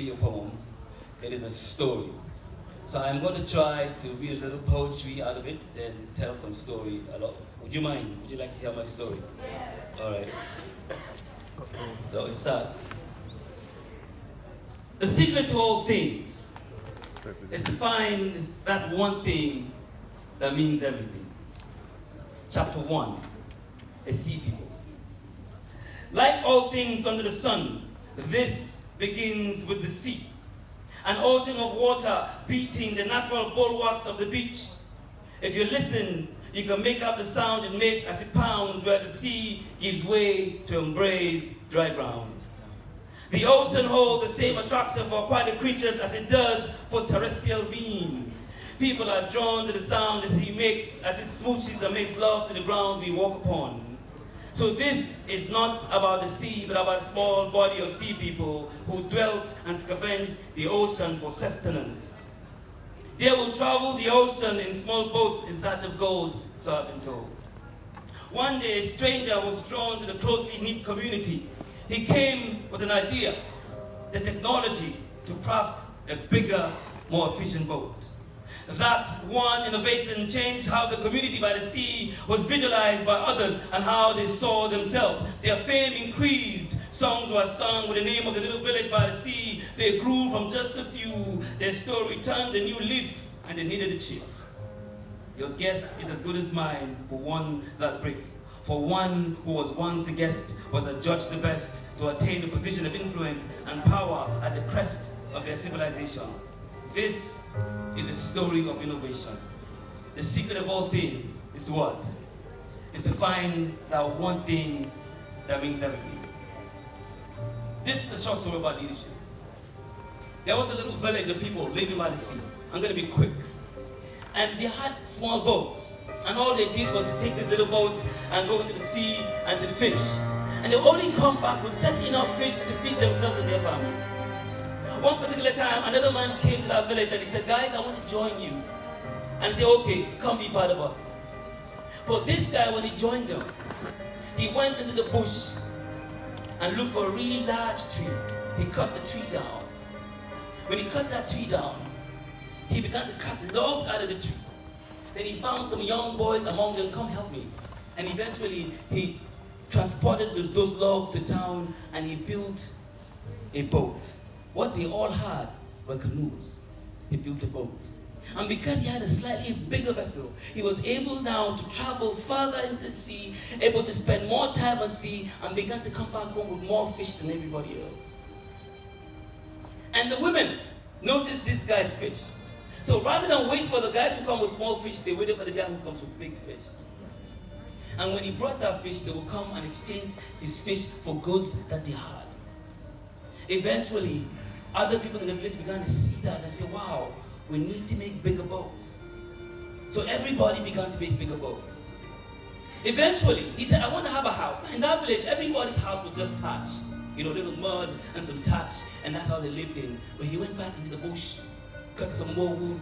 be a poem. It is a story. So I'm going to try to read a little poetry out of it, then tell some story. Would you mind? Would you like to hear my story? Yes. All right. So it starts. The secret to all things is to find that one thing that means everything. Chapter 1, a sea people. Like all things under the sun, this begins with the sea. An ocean of water beating the natural bulwarks of the beach. If you listen, you can make out the sound it makes as it pounds where the sea gives way to embrace dry ground. The ocean holds the same attraction for aquatic creatures as it does for terrestrial beings. People are drawn to the sound the sea makes as it smooches and makes love to the ground we walk upon. So this is not about the sea, but about a small body of sea people who dwelt and scavenged the ocean for sustenance. They will travel the ocean in small boats in search of gold, so I've been told. One day, a stranger was drawn to the closely knit community. He came with an idea, the technology to craft a bigger, more efficient boat. That one innovation changed how the community by the sea was visualized by others and how they saw themselves. Their fame increased. Songs were sung with the name of the little village by the sea. They grew from just a few. Their story turned a new leaf and they needed a chief. Your guess is as good as mine who won that brief. For one who was once a guest was adjudged the best to attain the position of influence and power at the crest of their civilization. This is a story of innovation. The secret of all things is what? Is to find that one thing that means everything. This is a short story about leadership. There was a little village of people living by the sea. I'm going to be quick. And they had small boats. And all they did was to take these little boats and go into the sea and to fish. And they only come back with just enough fish to feed themselves and their families. One particular time, another man came to that village and he said, guys, I want to join you. And he said, okay, come be part of us. But this guy, when he joined them, he went into the bush and looked for a really large tree. He cut the tree down. When he cut that tree down, he began to cut logs out of the tree. Then he found some young boys among them, come help me. And eventually, he transported those logs to town and he built a boat. What they all had were canoes. He built a boat. And because he had a slightly bigger vessel, he was able now to travel further into the sea, able to spend more time at sea, and began to come back home with more fish than everybody else. And the women noticed this guy's fish. So rather than wait for the guys who come with small fish, they waited for the guy who comes with big fish. And when he brought that fish, they would come and exchange his fish for goods that they had. Eventually, other people in the village began to see that and say, wow, we need to make bigger boats. So everybody began to make bigger boats. Eventually, he said, I want to have a house. Now, in that village, everybody's house was just thatch. You know, little mud and some thatch, and that's how they lived in. But he went back into the bush, cut some more wood,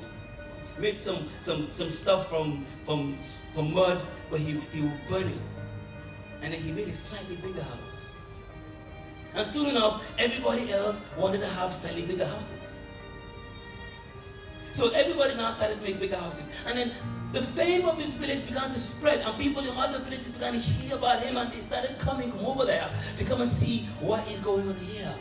made some stuff from mud, but he would burn it. And then he made a slightly bigger house. And soon enough, everybody else wanted to have slightly bigger houses. So everybody now started to make bigger houses. And then the fame of this village began to spread, and people in other villages began to hear about him, and they started coming from over there to come and see what is going on here.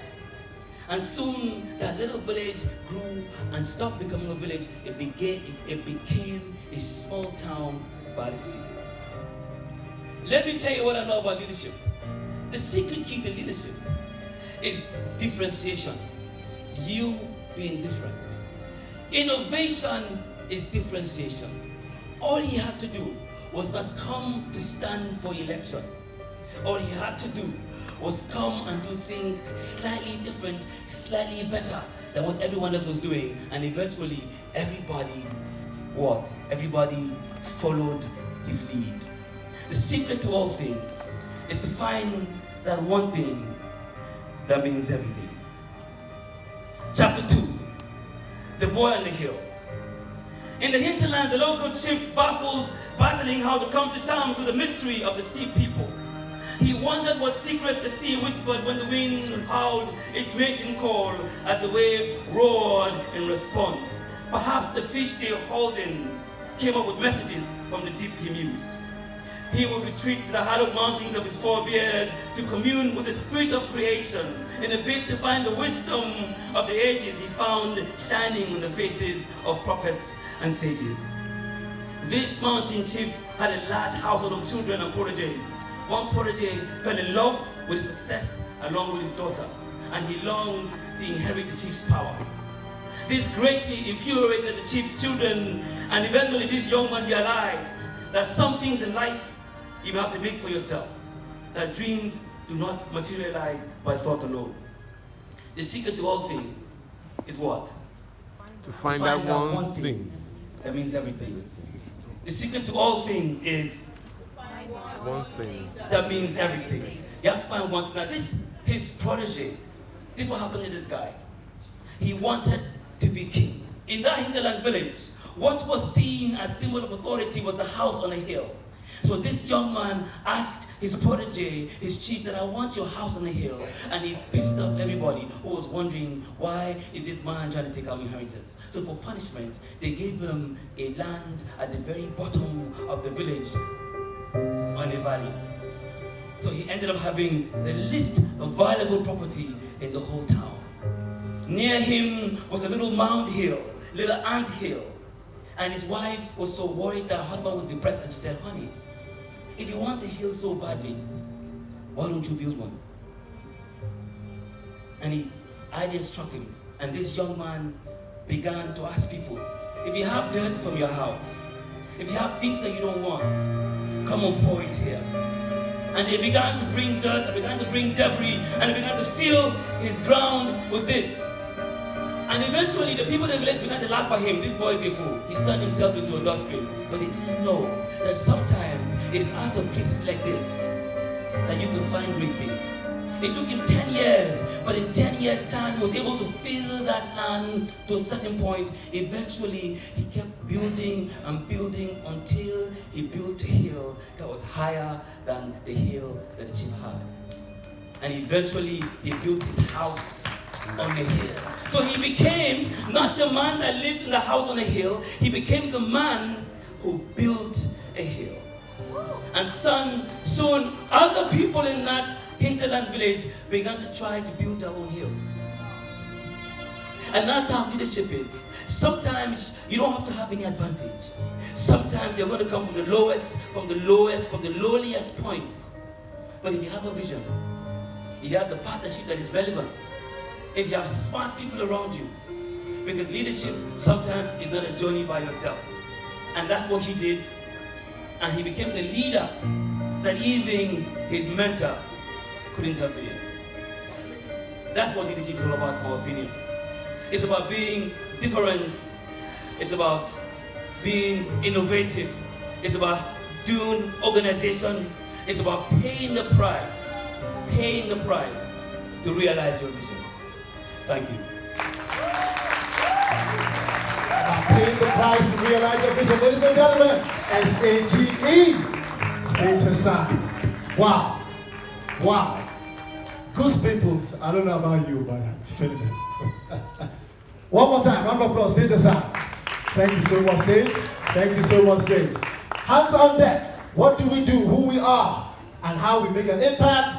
And soon that little village grew and stopped becoming a village. It became a small town by the sea. Let me tell you what I know about leadership. The secret key to leadership is differentiation. You being different. Innovation is differentiation. All he had to do was not come to stand for election. All he had to do was come and do things slightly different, slightly better than what everyone else was doing. And eventually, everybody followed his lead. The secret to all things is to find that one thing that means everything. Chapter 2, The Boy on the Hill. In the hinterland, the local chief battling how to come to terms with the mystery of the sea people. He wondered what secrets the sea whispered when the wind howled its mating call as the waves roared in response. Perhaps the fish they hauled in came up with messages from the deep, he mused. He would retreat to the hallowed mountains of his forebears to commune with the spirit of creation in a bid to find the wisdom of the ages he found shining on the faces of prophets and sages. This mountain chief had a large household of children and protégés. One protégé fell in love with his success along with his daughter, and he longed to inherit the chief's power. This greatly infuriated the chief's children, and eventually this young man realized that some things in life you have to make for yourself, that dreams do not materialize by thought alone. The secret to all things is what? To find that one thing that means everything. The secret to all things is one thing that means everything. You have to find one thing. Now his protege, this is what happened to this guy. He wanted to be king. In that hinterland village, what was seen as symbol of authority was a house on a hill. So this young man asked his protege, his chief, that I want your house on a hill. And he pissed off everybody who was wondering, why is this man trying to take our inheritance? So for punishment, they gave him a land at the very bottom of the village on a valley. So he ended up having the least valuable property in the whole town. Near him was a little mound hill, little ant hill. And his wife was so worried that her husband was depressed, and she said, honey, if you want a hill so badly, why don't you build one? And the idea struck him. And this young man began to ask people, if you have dirt from your house, if you have things that you don't want, come and pour it here. And they began to bring dirt, and began to bring debris, and they began to fill his ground with this. And eventually the people in the village began to laugh at him. This boy is a fool. He's turned himself into a dustbin. But they didn't know that sometimes it is out of places like this that you can find great things. It took him 10 years, but in 10 years' time, he was able to fill that land to a certain point. Eventually, he kept building and building until he built a hill that was higher than the hill that the chief had. And eventually, he built his house on the hill. So he became not the man that lives in the house on the hill, he became the man who built a hill. And soon other people in that hinterland village began to try to build their own hills. And that's how leadership is. Sometimes you don't have to have any advantage. Sometimes you're going to come from the lowliest point. But if you have a vision, if you have the partnership that is relevant, if you have smart people around you, because leadership sometimes is not a journey by yourself. And that's what he did. And he became the leader that even his mentor couldn't have been. That's what leadership is all about, in my opinion. It's about being different. It's about being innovative. It's about doing organization. It's about paying the price to realize your vision. Thank you. About paying the price to realize your vision. Ladies and gentlemen, SAGE, Sage Hassan. Wow. Wow. Goose pimples. I don't know about you, but I'm feeling it. One more time, round of applause, Sage Hassan. Thank you so much, Sage. Thank you so much, Sage. Hands on deck. What do we do, who we are, and how we make an impact